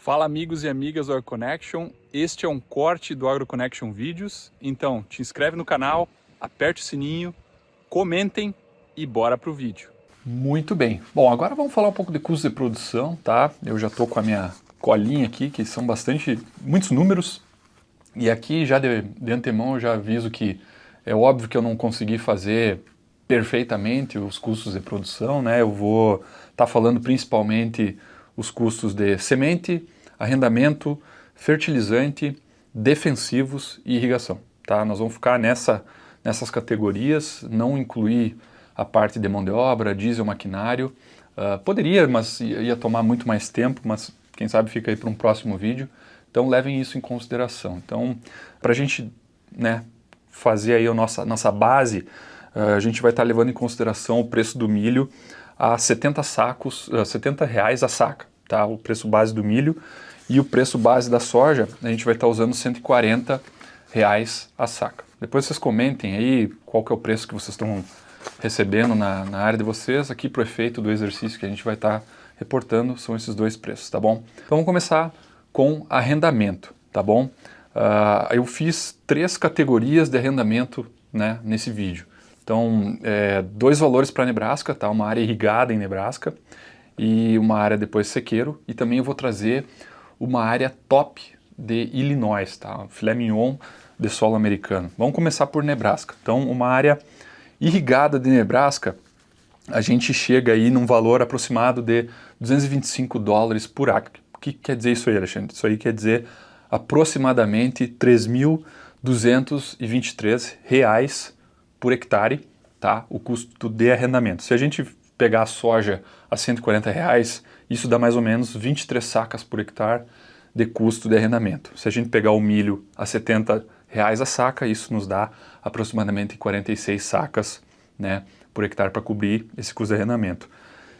Fala amigos e amigas do AgroConnection, este é um corte do AgroConnection Vídeos, então te inscreve no canal, aperte o sininho, comentem e bora pro vídeo. Muito bem, bom, agora vamos falar um pouco de custo de produção, tá? Eu já estou com a minha colinha aqui, que são muitos números, e aqui já de antemão eu já aviso que é óbvio que eu não consegui fazer perfeitamente os custos de produção, né? Eu vou estar falando principalmente os custos de semente, arrendamento, fertilizante, defensivos e irrigação, tá? Nós vamos ficar nessas categorias, não incluir a parte de mão de obra, diesel, maquinário. Poderia, mas ia tomar muito mais tempo, mas quem sabe fica aí para um próximo vídeo. Então levem isso em consideração. Então, para a gente, né, fazer aí a nossa base, a gente vai estar levando em consideração o preço do milho a 70 reais a saca, tá? O preço base do milho, e o preço base da soja a gente vai estar usando 140 reais a saca. Depois vocês comentem aí qual que é o preço que vocês estão recebendo na área de vocês. Aqui para o efeito do exercício que a gente vai estar reportando são esses dois preços, tá bom? Então vamos começar com arrendamento, tá bom? Eu fiz 3 categorias de arrendamento, né, nesse vídeo. Então, 2 valores para Nebraska, tá? Uma área irrigada em Nebraska e uma área depois sequeiro. E também eu vou trazer uma área top de Illinois, tá? Filé mignon de solo americano. Vamos começar por Nebraska. Então, uma área irrigada de Nebraska, a gente chega aí num valor aproximado de 225 dólares por acre. O que quer dizer isso aí, Alexandre? Isso aí quer dizer aproximadamente 3.223 reais por hectare, tá? O custo de arrendamento. Se a gente pegar a soja a 140 reais, isso dá mais ou menos 23 sacas por hectare de custo de arrendamento. Se a gente pegar o milho a 70 reais a saca, isso nos dá aproximadamente 46 sacas, né, por hectare para cobrir esse custo de arrendamento.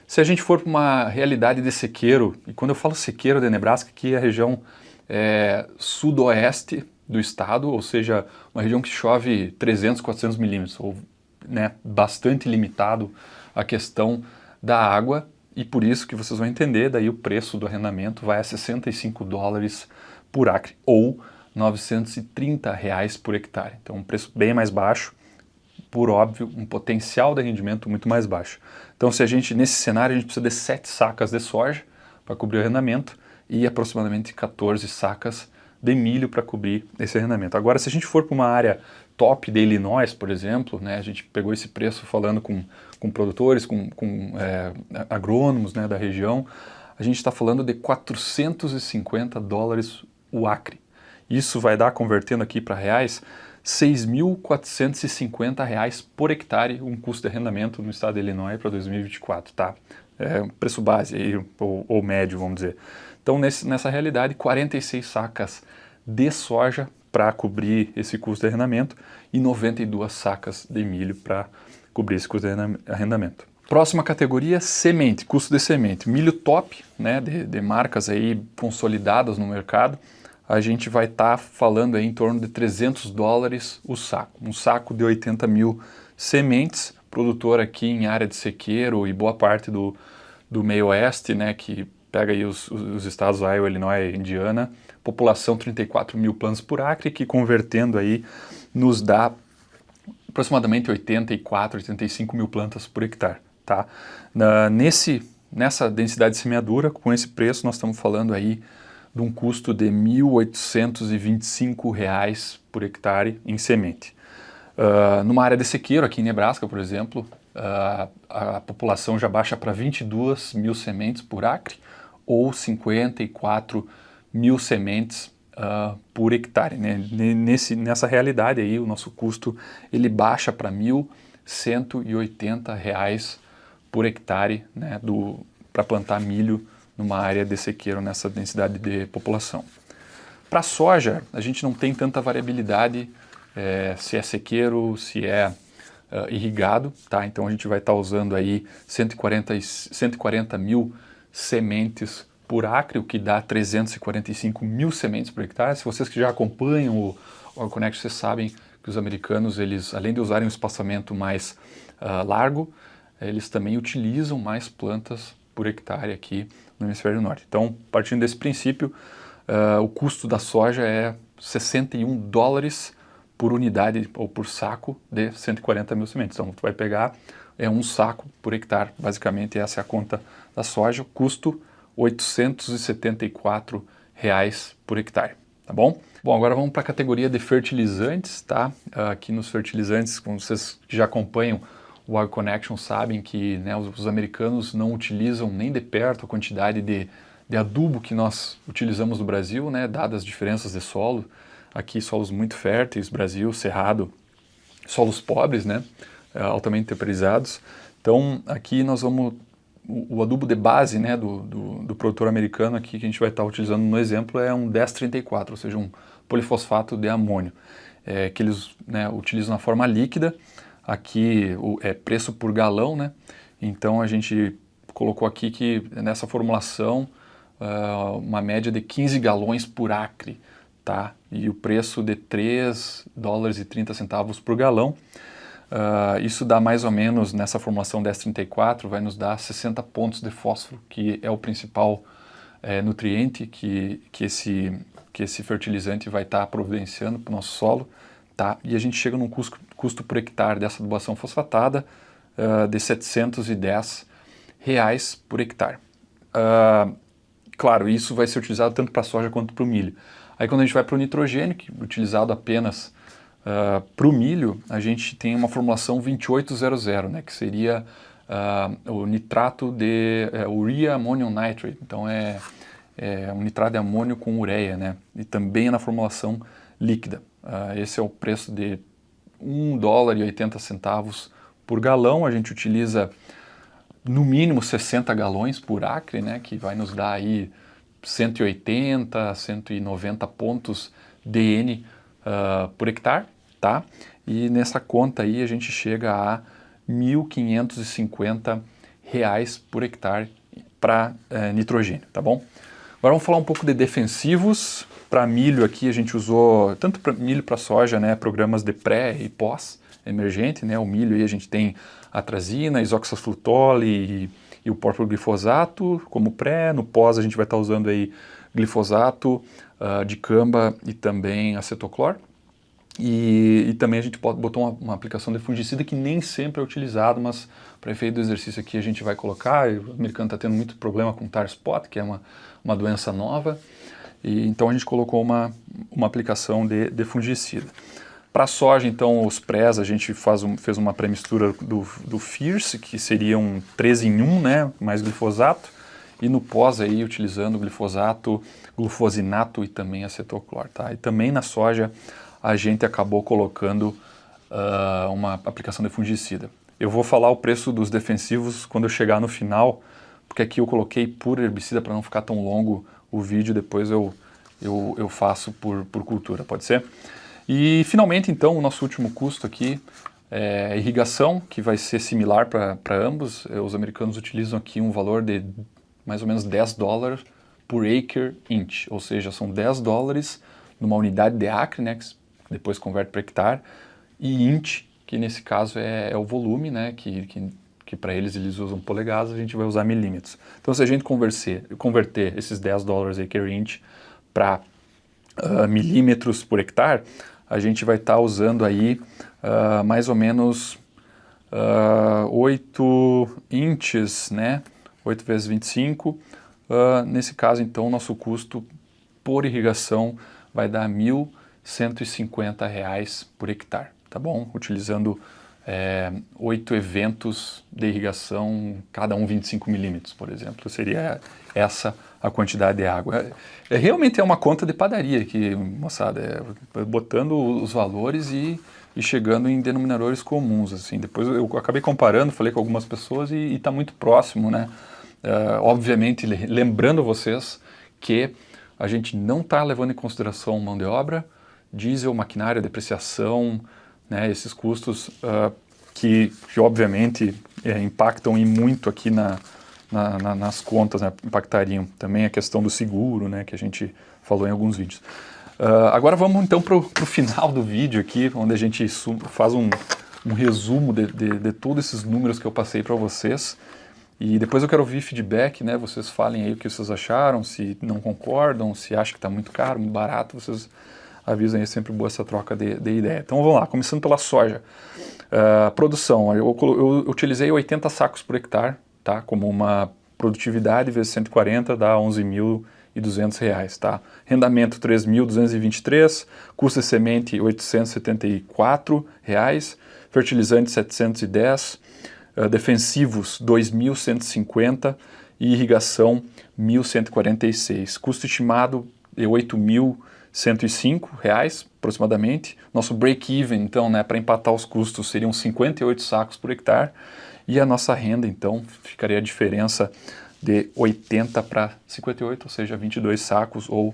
Se a gente for para uma realidade de sequeiro, e quando eu falo sequeiro de Nebraska, aqui é a região sudoeste do estado, ou seja, uma região que chove 300, 400 milímetros, ou, né, bastante limitado a questão da água, e por isso que vocês vão entender, daí o preço do arrendamento vai a 65 dólares por acre, ou 930 reais por hectare. Então um preço bem mais baixo, por óbvio, um potencial de rendimento muito mais baixo. Então se a gente, nesse cenário, a gente precisa de 7 sacas de soja para cobrir o arrendamento e aproximadamente 14 sacas de milho para cobrir esse arrendamento. Agora, se a gente for para uma área top de Illinois, por exemplo, né, a gente pegou esse preço falando com produtores, com agrônomos, né, da região, a gente está falando de 450 dólares o acre. Isso vai dar, convertendo aqui para reais, 6.450 reais por hectare, um custo de arrendamento no estado de Illinois para 2024, tá? É um preço base aí, ou médio, vamos dizer. Então, nessa realidade, 46 sacas de soja para cobrir esse custo de arrendamento e 92 sacas de milho para cobrir esse custo de arrendamento. Próxima categoria, semente, custo de semente. Milho top, né, de marcas aí consolidadas no mercado, a gente vai estar falando aí em torno de 300 dólares o saco. Um saco de 80 mil sementes, produtor aqui em área de sequeiro e boa parte do meio oeste, né, que pega aí os estados Iowa, Illinois e Indiana, população 34 mil plantas por acre, que convertendo aí nos dá aproximadamente 84, 85 mil plantas por hectare, tá? Nessa densidade de semeadura, com esse preço, nós estamos falando aí de um custo de R$ 1.825 por hectare em semente. Numa área de sequeiro, aqui em Nebraska, por exemplo, a população já baixa para 22 mil sementes por acre, ou 54 mil sementes por hectare, né? Nessa realidade aí, o nosso custo ele baixa para R$ 1.180 por hectare, né, para plantar milho numa área de sequeiro nessa densidade de população. Para soja, a gente não tem tanta variabilidade se é sequeiro, se é irrigado, tá? Então a gente vai estar usando aí 140 mil sementes por acre, o que dá 345 mil sementes por hectare. Se vocês que já acompanham o AgroConnection, vocês sabem que os americanos, eles, além de usarem um espaçamento mais largo, eles também utilizam mais plantas por hectare aqui no hemisfério norte. Então, partindo desse princípio, o custo da soja é 61 dólares por unidade ou por saco de 140 mil sementes. Então, tu vai pegar um saco por hectare, basicamente essa é a conta da soja, custo R$ 874 por hectare, tá bom? Bom, agora vamos para a categoria de fertilizantes, tá? Aqui nos fertilizantes, como vocês que já acompanham o AgroConnection sabem que, né, os americanos não utilizam nem de perto a quantidade de adubo que nós utilizamos no Brasil, né, dadas as diferenças de solo. Aqui solos muito férteis, Brasil, Cerrado, solos pobres, né, altamente temperizados. Então aqui nós vamos, o adubo de base, né, do produtor americano aqui que a gente vai estar utilizando no exemplo é um 1034, ou seja, um polifosfato de amônio, que eles, né, utilizam na forma líquida. Aqui é preço por galão, né, então a gente colocou aqui que nessa formulação uma média de 15 galões por acre, tá? E o preço de 3 dólares e 30 centavos por galão. Isso dá mais ou menos, nessa formulação 1034, vai nos dar 60 pontos de fósforo, que é o principal nutriente que esse fertilizante vai estar providenciando para o nosso solo, tá? E a gente chega num custo por hectare dessa adubação fosfatada de R$ 710 por hectare. Claro, isso vai ser utilizado tanto para a soja quanto para o milho. Aí quando a gente vai para o nitrogênio, que é utilizado apenas para o milho, a gente tem uma formulação 2800, né, que seria o nitrato de urea ammonium nitrate. Então é um nitrato de amônio com ureia, né, e também é na formulação líquida. Esse é o preço de 1 dólar e 80 centavos por galão. A gente utiliza no mínimo 60 galões por acre, né, que vai nos dar aí 180, 190 pontos DN por hectare, tá? E nessa conta aí a gente chega a R$ 1.550 por hectare para nitrogênio, tá bom? Agora vamos falar um pouco de defensivos. Para milho aqui a gente usou, tanto para milho para soja, né, programas de pré e pós emergente, né? O milho aí a gente tem atrazina, isoxaflutole e o próprio glifosato como pré. No pós a gente vai estar usando aí glifosato, dicamba e também acetoclor. E também a gente botou uma aplicação de fungicida que nem sempre é utilizado, mas para efeito do exercício aqui a gente vai colocar. O americano está tendo muito problema com tar spot, que é uma doença nova, e então a gente colocou uma aplicação de fungicida. Para a soja, então, os prés, a gente fez uma pré-mistura do Fierce, que seria um 3 em 1, né, mais glifosato, e no pós aí utilizando glifosato, glufosinato e também acetoclor, tá? E também na soja a gente acabou colocando uma aplicação de fungicida. Eu vou falar o preço dos defensivos quando eu chegar no final, porque aqui eu coloquei por herbicida para não ficar tão longo o vídeo, depois eu faço por cultura, pode ser? E finalmente então o nosso último custo aqui é a irrigação, que vai ser similar para ambos. Os americanos utilizam aqui um valor de mais ou menos 10 dólares por acre inch, ou seja, são 10 dólares numa unidade de acre, né, que depois converte para hectare, e inch, que nesse caso é o volume, né, que para eles usam polegadas, a gente vai usar milímetros. Então se a gente converter esses 10 dólares acre inch para milímetros por hectare, a gente vai estar usando aí mais ou menos 8 inches, né? 8 vezes 25. Nesse caso, então, o nosso custo por irrigação vai dar R$ 1.150 por hectare, tá bom? Utilizando 8 eventos de irrigação, cada um 25 milímetros, por exemplo. Seria essa a quantidade de água. Realmente é uma conta de padaria aqui, moçada, botando os valores e chegando em denominadores comuns, assim. Depois eu acabei comparando, falei com algumas pessoas e está muito próximo, né? Obviamente, lembrando vocês que a gente não está levando em consideração mão de obra, diesel, maquinário, depreciação, né, esses custos que obviamente impactam e muito aqui nas contas, né, impactariam. Também a questão do seguro, né, que a gente falou em alguns vídeos. Agora vamos então para o final do vídeo aqui, onde a gente faz um resumo de todos esses números que eu passei para vocês. E depois eu quero ouvir feedback, né? Vocês falem aí o que vocês acharam, se não concordam, se acham que está muito caro, muito barato, vocês avisam aí, é sempre boa essa troca de ideia. Então vamos lá, começando pela soja. Produção, eu utilizei 80 sacos por hectare, tá? Como uma produtividade vezes 140 dá R$11.200, tá? Rendamento R$3.223, custo de semente R$874, fertilizante R$710, defensivos R$2.150 e irrigação R$1.146. Custo estimado é R$8.105 aproximadamente. Nosso break-even, então, né, para empatar os custos, seriam 58 sacos por hectare. E a nossa renda, então, ficaria a diferença de 80 para 58, ou seja, 22 sacos, ou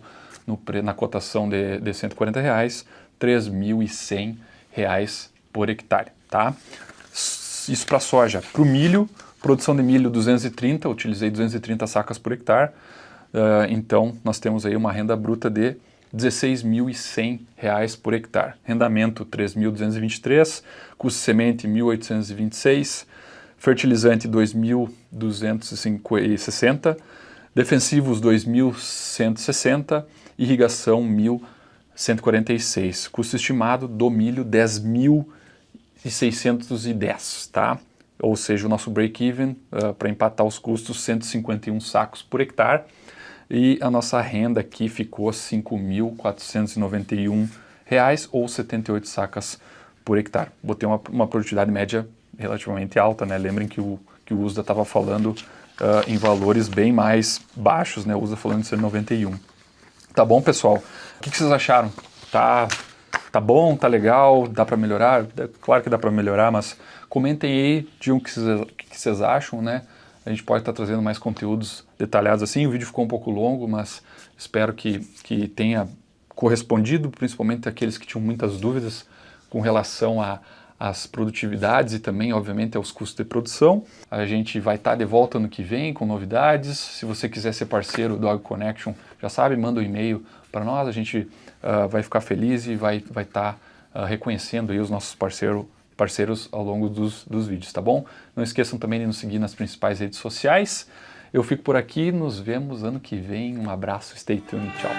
na cotação de R$140, R$3.100 por hectare, tá? Isso para soja. Para o milho, produção de milho 230, utilizei 230 sacas por hectare, então nós temos aí uma renda bruta de R$16.100 por hectare. Rendamento R$3.223, custo de semente R$1.826, fertilizante R$2.260, defensivos R$2.160, irrigação R$1.146. Custo estimado do milho R$10.610, tá? Ou seja, o nosso break-even para empatar os custos 151 sacos por hectare. E a nossa renda aqui ficou R$5.491 ou 78 sacas por hectare. Botei uma produtividade média relativamente alta, né? Lembrem que o USDA estava falando em valores bem mais baixos, né? O USDA falando de 191. Tá bom, pessoal? O que vocês acharam? Tá bom? Tá legal? Dá para melhorar? Claro que dá para melhorar, mas comentem aí, digam o que vocês acham, né? A gente pode estar trazendo mais conteúdos detalhados assim. O vídeo ficou um pouco longo, mas espero que tenha correspondido, principalmente aqueles que tinham muitas dúvidas com relação às produtividades e também, obviamente, aos custos de produção. A gente vai estar de volta ano que vem com novidades. Se você quiser ser parceiro do AgroConnection, já sabe, manda um e-mail para nós. A gente vai ficar feliz e vai estar reconhecendo aí os nossos parceiros ao longo dos vídeos, tá bom? Não esqueçam também de nos seguir nas principais redes sociais. Eu fico por aqui, nos vemos ano que vem. Um abraço, stay tuned, tchau!